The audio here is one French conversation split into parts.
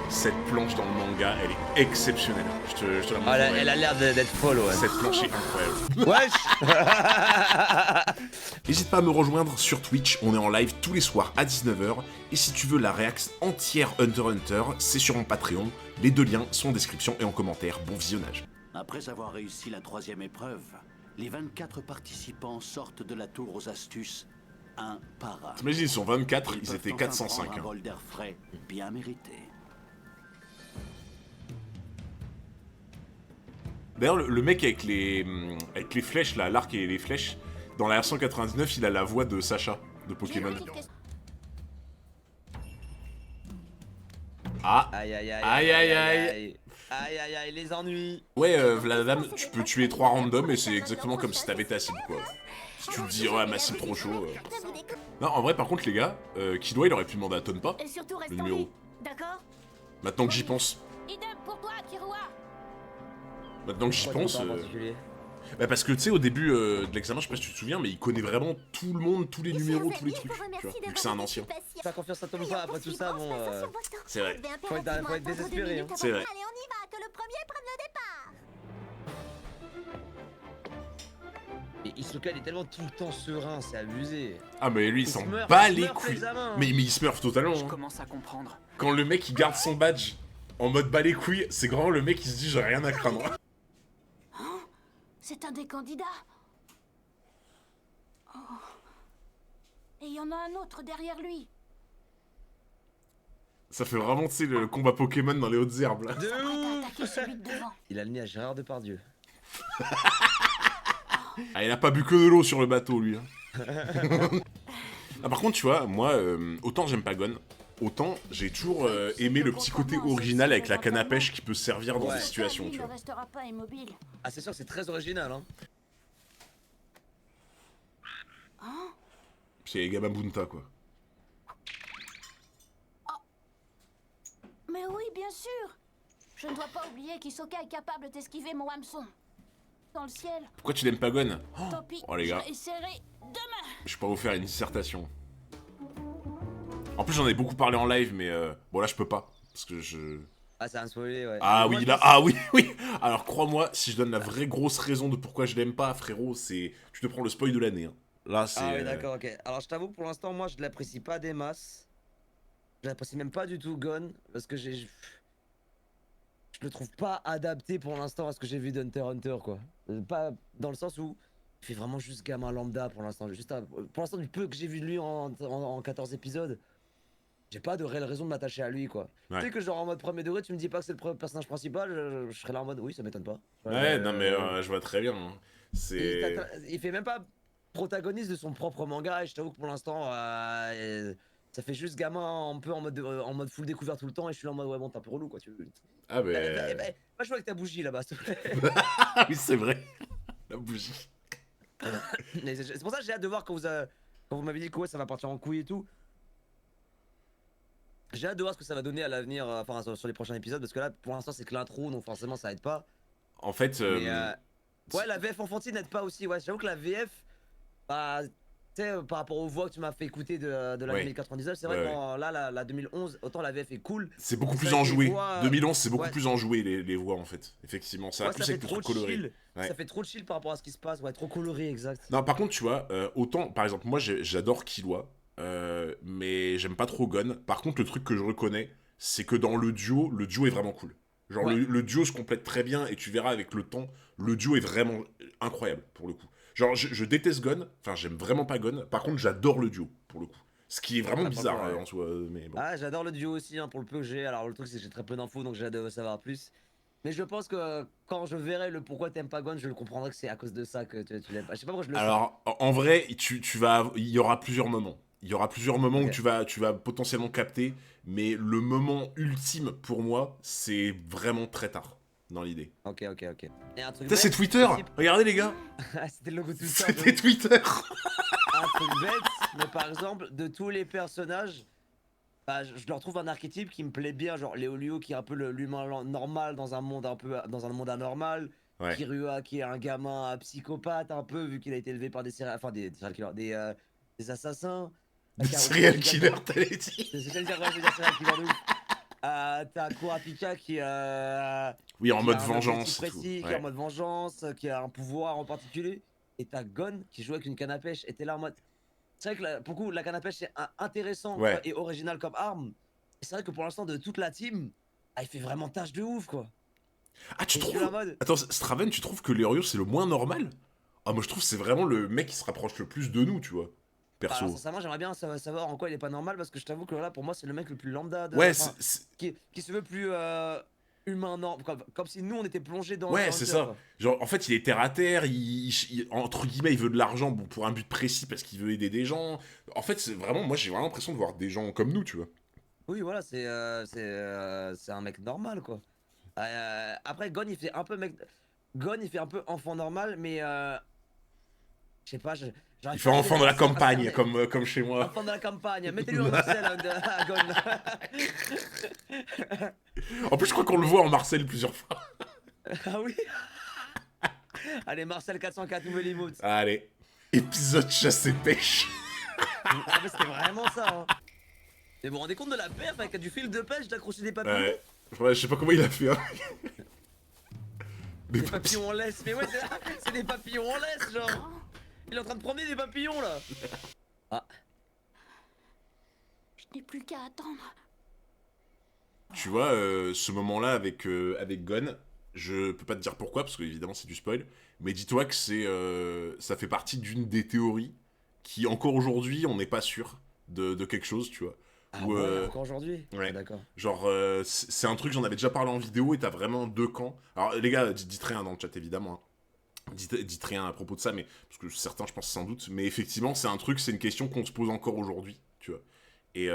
Cette planche dans le manga, elle est exceptionnelle. Je te la montre. Elle a l'air d'être folle, ouais. Cette planche est incroyable. Wesh. N'hésite pas à me rejoindre sur Twitch, on est en live tous les soirs à 19 h. Et si tu veux la réaction entière Hunter x Hunter, c'est sur mon Patreon. Les deux liens sont en description et en commentaire. Bon visionnage. Après avoir réussi la 3e épreuve, les 24 participants sortent de la tour aux astuces, un par un. T'imagines, ils sont 24, ils peuvent étaient enfin 405. prendre un bol d'air frais bien mérité. D'ailleurs, le mec avec les flèches, là, l'arc et les flèches, dans la version 99, il a la voix de Sacha, de Pokémon. Ah. Aïe aïe aïe. Aïe aïe aïe. Aïe aïe aïe, les ennuis. Ouais, la dame, tu peux tuer 3 randoms et c'est exactement comme si t'avais ta cible, quoi. Si tu te dis, ouais, ma cible trop chaud. Non, en vrai, par contre, les gars, Killua, il aurait pu demander à Tonpa, le numéro. D'accord. Maintenant que j'y pense. Idem pour toi, Killua. Maintenant que j'y Pourquoi pense. Tonpa en particulier Bah parce que tu sais, au début de l'examen, je sais pas si tu te souviens, mais il connaît vraiment tout le monde, tous les numéros, tous les trucs. Tu vois, vu que c'est un ancien. T'as confiance à Tonpa après tout ça, bon. C'est vrai. Faut être désespéré, hein. C'est vrai. Allez, on y va, que le premier prenne le départ. Et Hisoka, il est tellement tout le temps serein, c'est abusé. Ah mais lui, il s'en smurf, bat il les smurf couilles. l'examen, hein. Mais il smurf totalement. Je Hein. commence à comprendre. Quand le mec il garde son badge en mode bat les couilles, c'est grand le mec il se dit j'ai rien à craindre. C'est un des candidats. Oh. Et il y en a un autre derrière lui. Ça fait vraiment, tu sais, le combat Pokémon dans les hautes herbes là. De Prête à attaquer ouf. celui de devant. Il a le nez à Gérard Depardieu. Ah, il a pas bu que de l'eau sur le bateau lui. Hein. Ah, par contre, tu vois, moi, autant j'aime pas Gon, autant j'ai toujours aimé le petit côté original avec la canne à pêche qui peut servir dans Ouais. des situations, Lui tu ne vois. restera pas immobile. Ah, c'est sûr, c'est très original, hein. C'est Gamabunta quoi. Mais oui, bien sûr. Je ne dois pas oublier qu'Hisoka est capable d'esquiver mon hameçon. Dans le ciel, Pourquoi tu l'aimes pas Gon? tant pis, Oh les gars, je essaierai demain. je vais pas vous faire une dissertation. En plus j'en ai beaucoup parlé en live mais bon là je peux pas. Parce que je... Ah, c'est un spoiler, ouais. Ah Moi, oui, je là, pense- ah oui, oui. Alors crois-moi, si je donne la vraie grosse raison de pourquoi je l'aime pas, frérot, c'est... Tu te prends le spoil de l'année. Hein. Là, c'est... Ah, oui, d'accord, ok. Alors, je t'avoue, pour l'instant, moi, je l'apprécie pas des masses. Je l'apprécie même pas du tout, Gon, parce que je le trouve pas adapté pour l'instant à ce que j'ai vu d'Hunter x Hunter, quoi. Pas dans le sens où il fait vraiment juste gamin lambda pour l'instant. Pour l'instant, du peu que j'ai vu de lui en 14 épisodes, j'ai pas de réelle raison de m'attacher à lui, quoi. Ouais. Tu sais que genre en mode premier degré, tu me dis pas que c'est le personnage principal, je serais là en mode oui, ça m'étonne pas. Ouais, non mais je vois très bien. Hein. C'est... Il fait même pas protagoniste de son propre manga et je t'avoue que pour l'instant ça fait juste gamin un peu en mode full découvert tout le temps et je suis là en mode ouais bon t'es un peu relou quoi. Ah Va ben... jouer avec ta bougie là-bas s'il te plaît. Ah oui, c'est vrai. La bougie. Mais c'est pour ça que j'ai hâte de voir quand vous m'avez dit que ouais ça va partir en couille et tout. J'ai hâte de voir ce que ça va donner à l'avenir, enfin sur les prochains épisodes parce que là pour l'instant c'est que l'intro donc forcément ça aide pas. En fait... Mais, ouais, la VF enfantine n'aide pas aussi. Ouais, j'avoue que la VF, bah, tu sais, par rapport aux voix que tu m'as fait écouter de la Ouais. 2099, c'est vrai Ouais, que là, la 2011, autant la VF est cool. C'est beaucoup C'est plus vrai que les enjoué. voix, 2011, c'est beaucoup ouais. plus enjoué les voix en fait. Effectivement, ça a Ouais, plus avec le truc coloré. chill. Ouais. Ça fait trop de chill par rapport à ce qui se passe. Ouais, trop coloré, exact. Non, par contre, tu vois, autant, par exemple, moi j'adore Killua, mais j'aime pas trop Gon. Par contre, le truc que je reconnais, c'est que dans le duo est vraiment cool. Genre, Ouais. le duo se complète très bien et tu verras avec le temps, le duo est vraiment incroyable pour le coup. Genre, je déteste Gon, enfin, j'aime vraiment pas Gon, par contre, j'adore le duo pour le coup. Ce qui est vraiment Ouais, bizarre franchement, ouais. en soi, mais bon. Ah, j'adore le duo aussi, hein, pour le peu que j'ai. Alors, le truc, c'est que j'ai très peu d'infos, donc j'ai hâte de savoir plus. Mais je pense que quand je verrai le pourquoi t'aimes pas Gon, je le comprendrai que c'est à cause de ça que tu l'aimes pas. Je sais pas pourquoi je le sens. Alors, en vrai, il y aura plusieurs moments. Il y aura plusieurs moments où Ok. tu vas potentiellement capter, mais le moment ultime pour moi, c'est vraiment très tard dans l'idée. Ok. Et un truc Putain, c'est bête, Twitter. aussi- Regardez les gars. C'était le logo tout ça. C'était Twitter. Un truc bête, mais par exemple, de tous les personnages, bah, je leur trouve un archétype qui me plaît bien, genre Léolio qui est un peu l'humain normal dans un monde dans un monde anormal, Ouais. Kirua qui est un gamin psychopathe un peu vu qu'il a été élevé par des serial killers, des assassins. Des serial killers, t'allais dit. J'allais dire, ouais, je vais dire serial killer de ouf. t'as Kurapika qui Oui, en qui mode a un vengeance objectif et tout. précis, qui est Ouais. en mode vengeance, qui a un pouvoir en particulier. Et t'as Gon qui joue avec une canne à pêche. Et t'es là en mode. C'est vrai que pour le coup, la canne à pêche c'est intéressant Ouais. et original comme arme. Et c'est vrai que pour l'instant, de toute la team, il fait vraiment tâche de ouf quoi. Ah, tu Et je suis trouves là en mode. Attends, Straven, tu trouves que Leorio c'est le moins normal? Ah, moi je trouve que c'est vraiment le mec qui se rapproche le plus de nous, tu vois. Bah, alors, Perso. sincèrement, j'aimerais bien savoir en quoi il est pas normal parce que je t'avoue que là, pour moi, c'est le mec le plus lambda de. Ouais, Enfin, qui se veut plus humain, non, comme si nous on était plongés dans. Ouais, dans c'est Hunter, ça. quoi. Genre, en fait, il est terre à terre, entre guillemets, il veut de l'argent bon, pour un but précis parce qu'il veut aider des gens. En fait, c'est vraiment, moi j'ai vraiment l'impression de voir des gens comme nous, tu vois. Oui, voilà, c'est un mec normal quoi. Après, Gon il fait un peu mec. Gon il fait un peu enfant normal, mais je sais pas, j'arrive Il fait pas à enfant de la à cerner. campagne, comme chez moi. Enfant de la campagne, mettez-lui en Marcel à Gon. En plus, je crois qu'on le voit en Marcel plusieurs fois. Ah oui. Allez, Marcel 404, nouvelle emote. Allez, épisode chasse et pêche. Ah, mais c'était vraiment ça. Hein. Mais vous vous rendez compte de la perf avec du fil de pêche, d'accrocher des papillons? Ouais, je sais pas comment il a fait. Hein. Des papillons en laisse. Mais ouais, c'est des papillons en laisse, genre. Il est en train de promener des papillons là. Ah. Je n'ai plus qu'à attendre. Tu vois, ce moment-là avec Gon, je peux pas te dire pourquoi, parce que évidemment c'est du spoil, mais dis-toi que ça fait partie d'une des théories qui, encore aujourd'hui, on n'est pas sûr de quelque chose, tu vois. Ah Ou, ouais, encore aujourd'hui. ouais. Ah, d'accord. Genre, c'est un truc, j'en avais déjà parlé en vidéo, et t'as vraiment deux camps. Alors, les gars, dites rien dans le chat, évidemment. Hein. Dites rien à propos de ça, mais parce que certains, je pense, sans doute. Mais effectivement, c'est un truc, c'est une question qu'on se pose encore aujourd'hui, tu vois. Et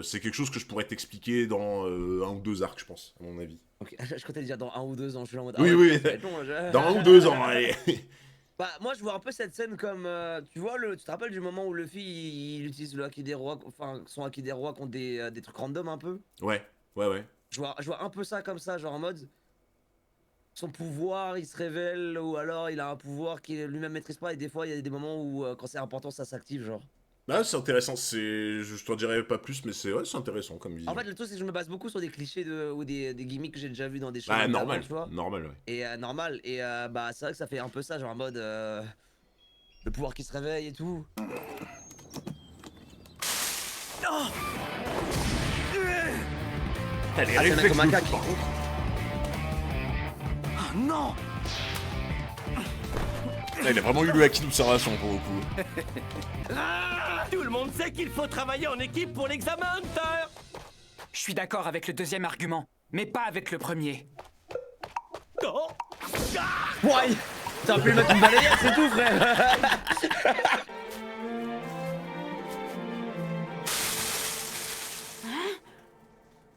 c'est quelque chose que je pourrais t'expliquer dans 1 ou 2 arcs, je pense, à mon avis. Ok, je comptais dire dans 1 ou 2 ans, je suis là en mode. Oui, ah ouais, oui, putain, ça va être long, là, dans 1 ou 2 ans, allez. Bah, moi je vois un peu cette scène comme. Tu vois, tu te rappelles du moment où Luffy il utilise le Haki des rois, enfin son Haki des rois contre des trucs random un peu? Ouais. Je vois un peu ça comme ça, genre en mode. Son pouvoir il se révèle, ou alors il a un pouvoir qu'il lui-même maîtrise pas, et des fois il y a des moments où quand c'est important ça s'active, genre. Ah, c'est intéressant, je t'en dirais pas plus, mais c'est intéressant comme vision. En fait, le truc c'est que je me base beaucoup sur des clichés ou des gimmicks que j'ai déjà vu dans des choses. Ah, normal, normal, ouais. Et normal, et bah c'est vrai que ça fait un peu ça, genre en mode le pouvoir qui se réveille et tout. Oh T'as les c'est un mec réflexes comme un de cac. fou, par contre. Ah non! Là, il a vraiment eu le haki d'observation pour le coup. Tout le monde sait qu'il faut travailler en équipe pour l'examen Hunter. Je suis d'accord avec le deuxième argument, mais pas avec le premier. Oh. Ouais. T'aurais pu lui mettre une balayette, c'est tout, frère.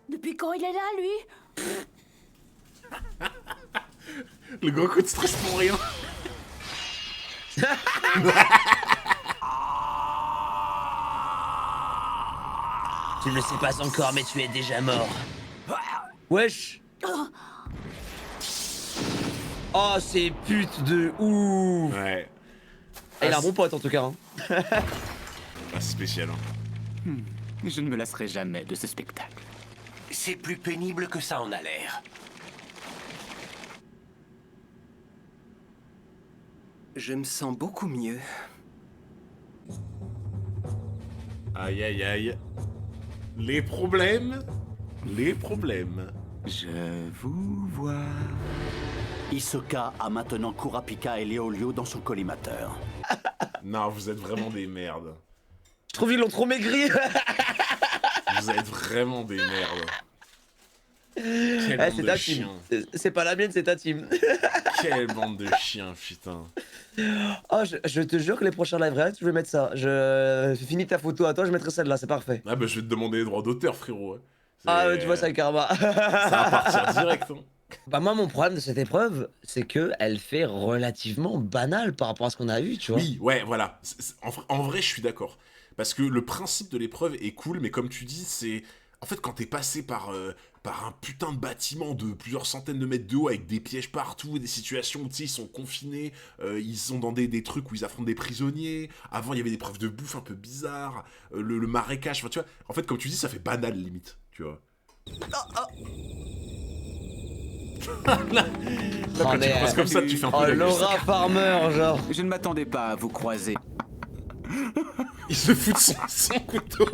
Depuis quand il est là, lui? Le gros coup de stress pour rien. Tu ne le sais pas encore, mais tu es déjà mort. Wesh. Oh, c'est pute de ouf. Ouais. Il a un bon pote en tout cas. Hein. Ah, c'est spécial, hein. Je ne me lasserai jamais de ce spectacle. C'est plus pénible que ça en a l'air. Je me sens beaucoup mieux. Aïe, aïe, aïe. Les problèmes. Je vous vois. Hisoka a maintenant Kurapika et Leolio dans son collimateur. Non, vous êtes vraiment des merdes. Je trouve qu'ils l'ont trop maigri. Vous êtes vraiment des merdes. Quelle Eh, bande c'est de ta team. chiens. C'est pas la mienne, c'est ta team. Quelle bande de chiens, putain. Oh, je te jure que les prochains live react, je vais mettre ça. Je finis ta photo à toi, je mettrai celle-là, c'est parfait. Ah bah je vais te demander les droits d'auteur, frérot. Ah ouais, tu vois ça, Karma. Ça va partir direct, hein. Bah moi, mon problème de cette épreuve, c'est que elle fait relativement banale par rapport à ce qu'on a eu, tu vois. Oui, ouais, voilà. En vrai, je suis d'accord. Parce que le principe de l'épreuve est cool, mais comme tu dis, c'est... En fait, quand t'es passé par un putain de bâtiment de plusieurs centaines de mètres de haut, avec des pièges partout, des situations où, tu sais, ils sont confinés, ils sont dans des trucs où ils affrontent des prisonniers, avant, il y avait des preuves de bouffe un peu bizarres, le marécage, enfin, tu vois... En fait, comme tu dis, ça fait banal, limite, tu vois. Là, quand tu mais, le poses comme ça, tu fais un peu Oh, la gueule. Laura Farmer, genre. Je ne m'attendais pas à vous croiser. Il se fout de son couteau.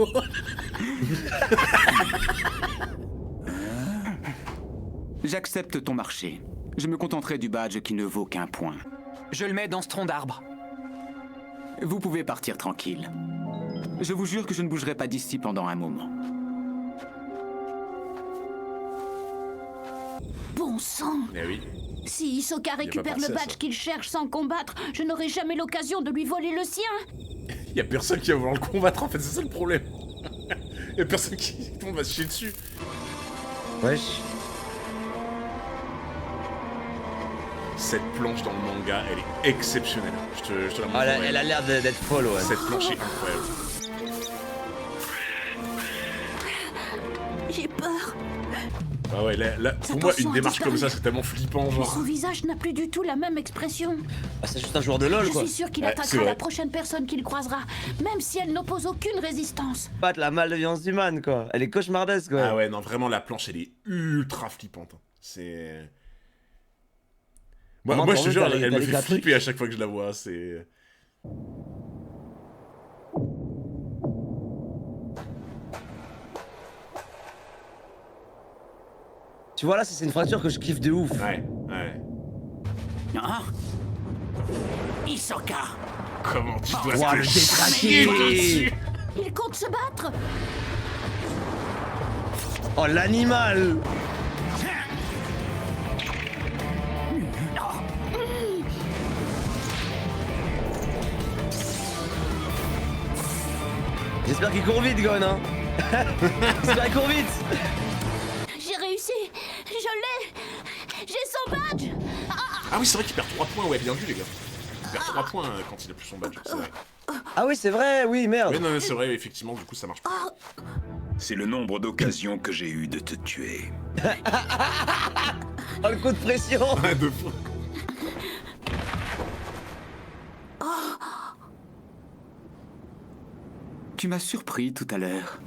J'accepte ton marché. Je me contenterai du badge qui ne vaut qu'un point. Je le mets dans ce tronc d'arbre. Vous pouvez partir tranquille. Je vous jure que je ne bougerai pas d'ici pendant un moment. Bon sang. Mais oui. Si Hisoka récupère pensé le à ça. badge qu'il cherche sans combattre, je n'aurai jamais l'occasion de lui voler le sien. Y a personne qui va vouloir le combattre en fait, c'est ça le problème. Y a personne qui on va se chier dessus. Wesh. Cette planche dans le manga, elle est exceptionnelle. Je te la montre. Ah, en vrai. elle a l'air d'être folle, ouais. Cette planche est incroyable. J'ai peur. Ah ouais, là, pour moi, Attention, une démarche disparu. comme ça, c'est tellement flippant, Mais genre. son visage n'a plus du tout la même expression. Ah, c'est juste un joueur de LoL, Je quoi. suis sûr qu'il Ouais, c'est attaquera vrai. la prochaine personne qu'il croisera, même si elle n'oppose aucune résistance. Pas de la malveillance du man, quoi. Elle est cauchemardesque, quoi. Ah ouais, non, vraiment, la planche, elle est ultra flippante. hein. C'est... Moi, Comment moi je t'en te veux, jure, t'as les- elle t'as me les fait gars trucs flipper à chaque fois que je la vois, c'est... Tu vois, là, c'est une fracture que je kiffe de ouf. Ouais, ouais. Hein Hisoka. Comment tu dois Ouah, te le chier détraqué. dessus. Il compte se battre. Oh, l'animal. J'espère qu'il court vite, Gon, hein. J'espère qu'il court vite. J'ai réussi. Je l'ai. J'ai son badge. Ah oui, c'est vrai qu'il perd 3 points, ouais, bien vu les gars. Il perd 3 points quand il a plus son badge, c'est vrai. Ah oui, c'est vrai, oui, merde. Ouais, non, c'est vrai, effectivement, du coup, ça marche pas. C'est le nombre d'occasions que j'ai eu de te tuer. Oh, le coup de pression. Ouais, de fou. Tu m'as surpris tout à l'heure.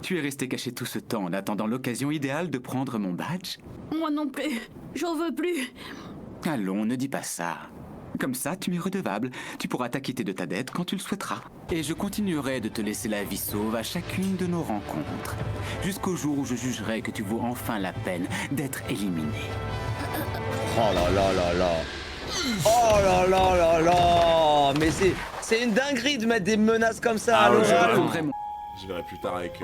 Tu es resté caché tout ce temps en attendant l'occasion idéale de prendre mon badge. Moi non plus. J'en veux plus. Allons, ne dis pas ça. Comme ça, tu m'es redevable. Tu pourras t'acquitter de ta dette quand tu le souhaiteras. Et je continuerai de te laisser la vie sauve à chacune de nos rencontres. Jusqu'au jour où je jugerai que tu vaux enfin la peine d'être éliminé. Oh là là là là. Oh là là là là. Mais c'est une dinguerie de mettre des menaces comme ça à Ah ouais, Je l'oral. vraiment. reprendrai mon... Je verrai plus tard avec...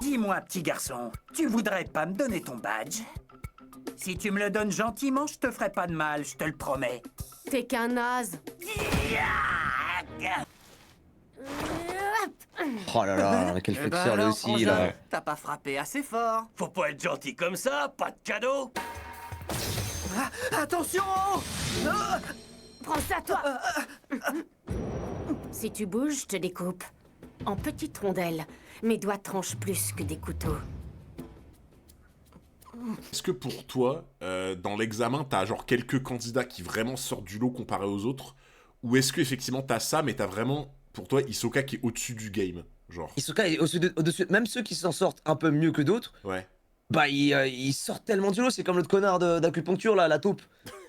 Dis-moi, petit garçon, tu voudrais pas me donner ton badge? Si tu me le donnes gentiment, je te ferai pas de mal, je te le promets. T'es qu'un naze. Oh là là, quel Eh ben flexeur lui alors, aussi frangin, là. t'as pas frappé assez fort. Faut pas être gentil comme ça, pas de cadeau. Ah, attention! Ah, Prends ça, toi. Si tu bouges, je te découpe. En petites rondelles. Mes doigts tranchent plus que des couteaux. Est-ce que pour toi, dans l'examen, t'as genre quelques candidats qui vraiment sortent du lot comparé aux autres? Ou est-ce que effectivement t'as ça, mais t'as vraiment, pour toi, Hisoka qui est au-dessus du game? Genre, Hisoka est au-dessus. Même ceux qui s'en sortent un peu mieux que d'autres, ouais. bah ils sortent tellement du lot. C'est comme l'autre connard d'acupuncture là, la taupe.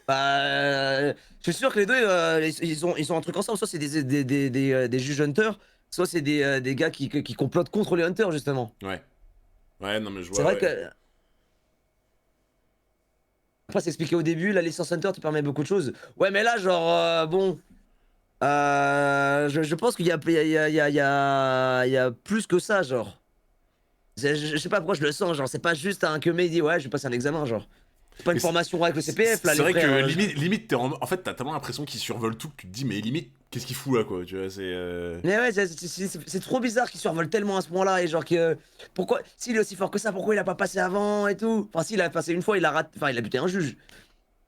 Bah, je suis sûr que les deux, ils ont un truc ensemble. Soit c'est des juges hunters, soit c'est des gars qui complotent contre les hunters justement. Ouais. Ouais, non mais je vois... C'est vrai ouais. que. Après, c'est expliqué au début, la licence Hunter te permet beaucoup de choses. Ouais, mais là, genre, bon. Je pense qu'il y a plus que ça, genre. Je sais pas pourquoi je le sens, genre, c'est pas juste un que il dit ouais, je vais passer un examen, genre. C'est pas une Mais formation avec le CPF, là, C'est les vrai frères, que limite en fait, t'as tellement l'impression qu'il survole tout que tu te dis, mais limite, qu'est-ce qu'il fout là, quoi, tu vois, c'est... Mais ouais, c'est trop bizarre qu'il survole tellement à ce point-là, et genre que. Pourquoi. S'il est aussi fort que ça, pourquoi il a pas passé avant et tout? Enfin, s'il a passé une fois, il a raté. Enfin, il a buté un juge.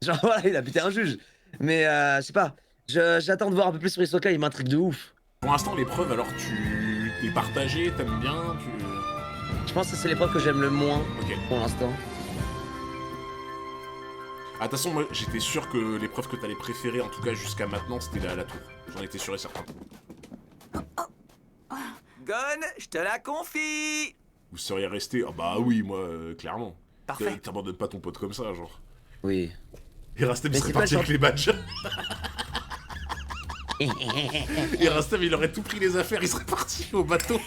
Genre, voilà, il a buté un juge. Mais, je sais pas. J'attends de voir un peu plus sur Hisoka, il m'intrigue de ouf. Pour l'instant, l'épreuve, alors, tu t'es partagé, t'aimes bien, tu... Je pense que c'est l'épreuve que j'aime le moins, Ok. pour l'instant. Ah, de toute façon, moi, j'étais sûr que l'épreuve que t'allais préférer, en tout cas jusqu'à maintenant, c'était la tour. J'en étais sûr et certain. Gon, je te la confie! vous seriez resté. Ah bah oui, moi, clairement. Parfait. T'abandonnes pas ton pote comme ça, genre. Oui. Et Rastem Mais serait c'est pas parti le avec les badges. Et Rastem, il aurait tout pris les affaires, il serait parti au bateau.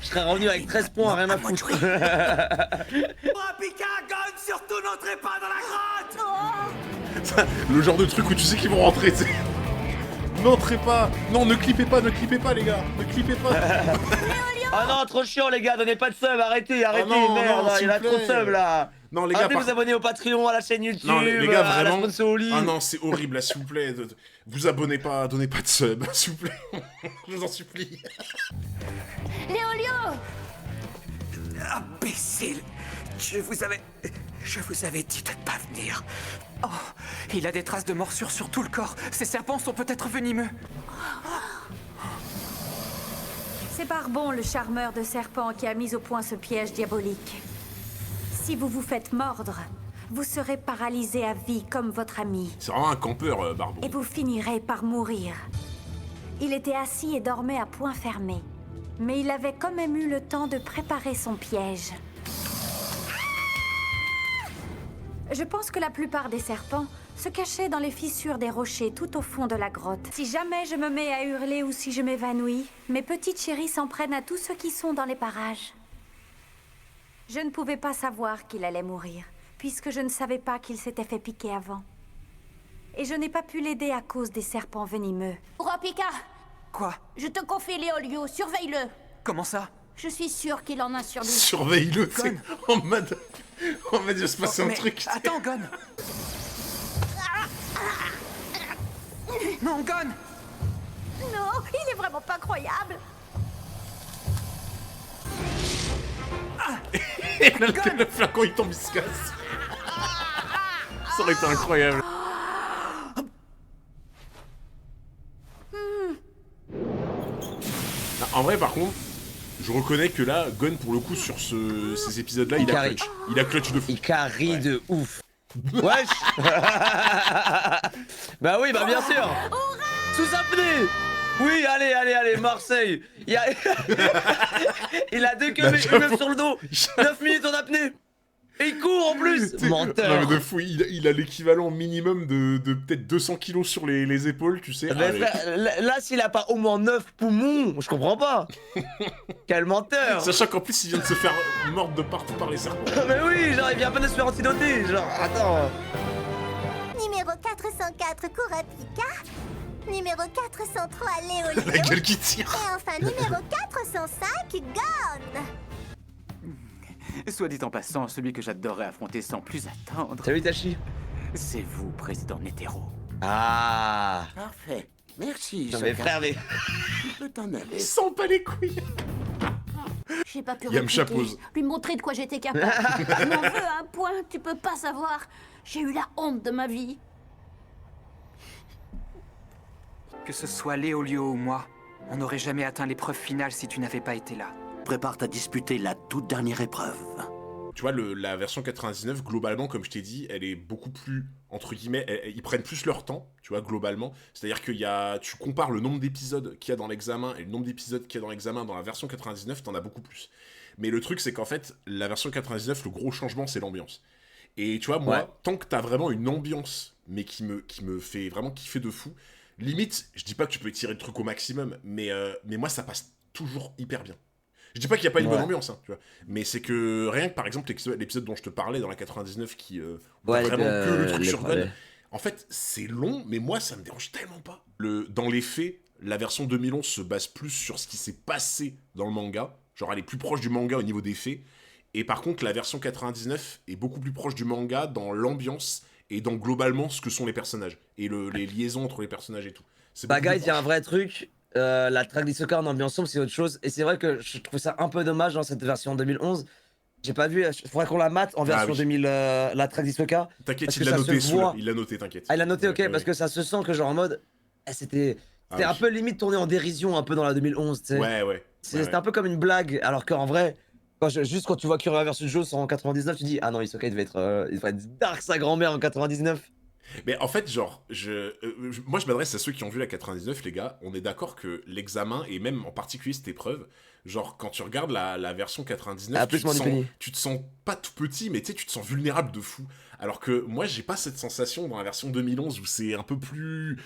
Je serais revenu avec 13 points, rien à foutre. Oh, Pika, Gon, surtout n'entrez pas dans la grotte. Ça, le genre de truc où tu sais qu'ils vont rentrer, tu sais. N'entrez pas. Non, ne clippez pas, les gars. Ne clippez pas. Ah non, trop chiant les gars, donnez pas de sub, arrêtez, non, merde, s'il il y en a vous trop de plaît. sub là. Non, les gars, Arrêtez de vous abonner au Patreon, à la chaîne YouTube, non, les gars, à la vraiment. Sponsory. Ah non, c'est horrible, là, s'il vous plaît. Vous abonnez pas, donnez pas de sub, s'il vous plaît. Je vous en supplie. Léolio! Imbécile. Je vous avais dit de ne pas venir. Oh, il a des traces de morsures sur tout le corps. Ces serpents sont peut-être venimeux. C'est Barbon, le charmeur de serpents, qui a mis au point ce piège diabolique. Si vous vous faites mordre, vous serez paralysé à vie comme votre ami. C'est vraiment un campeur, Barbon. Et vous finirez par mourir. Il était assis et dormait à poing fermé. Mais il avait quand même eu le temps de préparer son piège. Je pense que la plupart des serpents se cachaient dans les fissures des rochers tout au fond de la grotte. Si jamais je me mets à hurler ou si je m'évanouis, mes petites chéries s'en prennent à tous ceux qui sont dans les parages. Je ne pouvais pas savoir qu'il allait mourir, puisque je ne savais pas qu'il s'était fait piquer avant. Et je n'ai pas pu l'aider à cause des serpents venimeux. Ropika, Quoi? je te confie Léolio, surveille-le. Comment ça? Je suis sûre qu'il en a sur lui. Surveille-le, tu sais. En mode. Il va se passer un Mais truc. attends, Gon. Non, Gon. Non, il est vraiment pas croyable. Et là, le flacon, il tombe, il se casse. Ça aurait été incroyable. Non, en vrai, par contre, je reconnais que là, Gon, pour le coup, sur ces épisodes-là, il a carry. clutch. Il a clutch de fou. Il carry de ouf. Wesh. Bah oui, bah bien sûr. Sous apnée. Oui, allez, Marseille. Il a 2 Bah, queues j'avoue. sur le dos. 9 minutes en apnée. Et il court en plus. T'sais, Menteur. Non, mais de fou, il a l'équivalent minimum de peut-être 200 kilos sur les épaules, tu sais. Mais Allez. frère, là, s'il a pas au moins 9 poumons, je comprends pas. Quel menteur. Sachant qu'en plus, il vient de se faire mordre de partout par les serpents. Mais oui, genre, il vient à peine de se faire antidoter. Genre, attends. Numéro 404, Kurapika. Numéro 403, Léolio. La gueule qui tire. Et enfin, numéro 405, Gon. Soit dit en passant, celui que j'adorerais affronter sans plus attendre, Salut Tachi. c'est vous, président Netero. Ah. Parfait. Merci, Non mais frère, mais... Tu peux t'en aller. Il sent pas les couilles. J'ai pas pu Yamcha répliquer, pose. lui montrer de quoi j'étais capable. Je m'en veux à un point, tu peux pas savoir. J'ai eu la honte de ma vie. Que ce soit Léolio ou moi, on n'aurait jamais atteint l'épreuve finale si tu n'avais pas été là. Prépare-toi à disputer la toute dernière épreuve. Tu vois, la version 99, globalement, comme je t'ai dit, elle est beaucoup plus, entre guillemets, ils prennent plus leur temps, tu vois, globalement. C'est-à-dire tu compares le nombre d'épisodes qu'il y a dans l'examen et le nombre d'épisodes qu'il y a dans l'examen dans la version 99, t'en as beaucoup plus. Mais le truc, c'est qu'en fait, la version 99, le gros changement, c'est l'ambiance. Et tu vois, moi, Ouais. tant que t'as vraiment une ambiance, mais qui me fait vraiment kiffer de fou, limite, je dis pas que tu peux étirer le truc au maximum, mais moi, ça passe toujours hyper bien. Je dis pas qu'il n'y a pas une bonne Ouais. ambiance, hein, tu vois. Mais c'est que rien que par exemple l'épisode dont je te parlais dans la 99 qui Ouais, vraiment que le truc sur Gon, ouais. en fait c'est long, mais moi ça me dérange tellement pas. Dans les faits, la version 2011 se base plus sur ce qui s'est passé dans le manga, genre elle est plus proche du manga au niveau des faits, et par contre la version 99 est beaucoup plus proche du manga dans l'ambiance et dans globalement ce que sont les personnages, et les liaisons entre les personnages et tout. C'est Bah beaucoup plus guys, il y a un proche. vrai truc. La track d'Hisoka en ambiance sombre, c'est autre chose. Et c'est vrai que je trouve ça un peu dommage dans cette version 2011. J'ai pas vu, il faudrait qu'on la mate en version oui. 2000, la track d'Hisoka. T'inquiète, parce il que l'a ça noté, se voit. il l'a noté, t'inquiète. Ah, il a noté, ok, Ouais, parce ouais. que ça se sent que genre en mode. C'était Ah un oui. peu limite tourné en dérision un peu dans la 2011, tu sais. Ouais. C'était un peu comme une blague, alors qu'en vrai, juste quand tu vois Kuroya versus Joe en 99, tu dis ah non, Hisoka il devait être dark sa grand-mère en 99. Mais en fait, genre, moi je m'adresse à ceux qui ont vu la 99, les gars. On est d'accord que l'examen, et même en particulier cette épreuve, Genre, quand tu regardes la version 99, Ah, plus Manipeni. tu te sens pas tout petit, mais tu sais, tu te sens vulnérable de fou. Alors que moi, j'ai pas cette sensation dans la version 2011 où c'est un peu plus...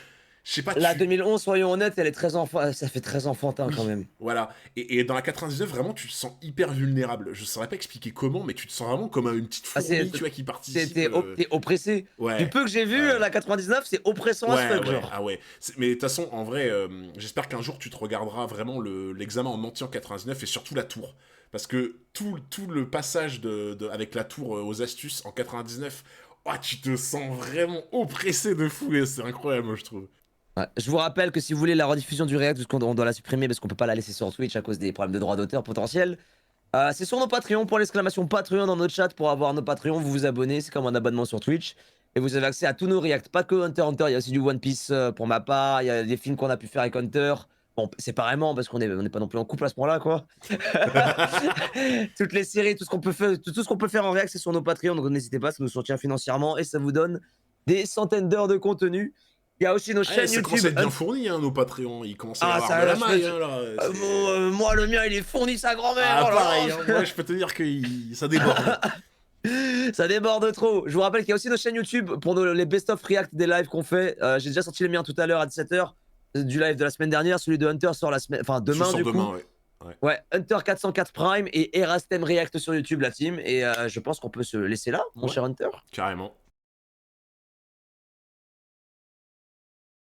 Je sais pas, La 2011, soyons honnêtes, elle est très ça fait très enfantin quand même. Voilà. Et dans la 99, vraiment, tu te sens hyper vulnérable. Je saurais pas expliquer comment, mais tu te sens vraiment comme une petite fourmi, tu vois, qui participe. T'es oppressé. Ouais. Du peu que j'ai vu, la 99, c'est oppressant à ce fuck, genre. Ah ouais. Mais de toute façon, en vrai, j'espère qu'un jour, tu te regarderas vraiment l'examen en entier en 99 et surtout la tour. Parce que tout le passage avec la tour aux astuces en 99, oh, tu te sens vraiment oppressé de fou et c'est incroyable, je trouve. Ouais. Je vous rappelle que si vous voulez la rediffusion du React, parce qu'on doit la supprimer parce qu'on peut pas la laisser sur Twitch à cause des problèmes de droits d'auteur potentiels, c'est sur nos Patreons, pour l'exclamation Patreon dans notre chat. Pour avoir nos Patreons, vous vous abonnez, c'est comme un abonnement sur Twitch. Et vous avez accès à tous nos React, pas que Hunter x Hunter, il y a aussi du One Piece pour ma part, il y a des films qu'on a pu faire avec Hunter. Bon, séparément, parce qu'on est pas non plus en couple à ce point-là, quoi. Toutes les séries, tout ce qu'on peut faire en React, c'est sur nos Patreons, donc n'hésitez pas, ça nous soutient financièrement et ça vous donne des centaines d'heures de contenu. Il y a aussi nos chaînes ça YouTube. commence à être bien fourni, hein, nos Patreons. Ils commencent à avoir ça, de la je maille, peux- hein, là. moi, le mien, il est fourni sa grand-mère. Ah, oh là pareil, là. hein, moi, je peux te dire que ça déborde. Ça déborde trop. Je vous rappelle qu'il y a aussi nos chaînes YouTube pour les best-of React des lives qu'on fait. J'ai déjà sorti le mien tout à l'heure à 17h du live de la semaine dernière. Celui de Hunter sort demain, du coup. Demain, Ouais, Hunter 404 Prime et Erastem React sur YouTube, la team. Et je pense qu'on peut se laisser là, mon cher Hunter. Carrément.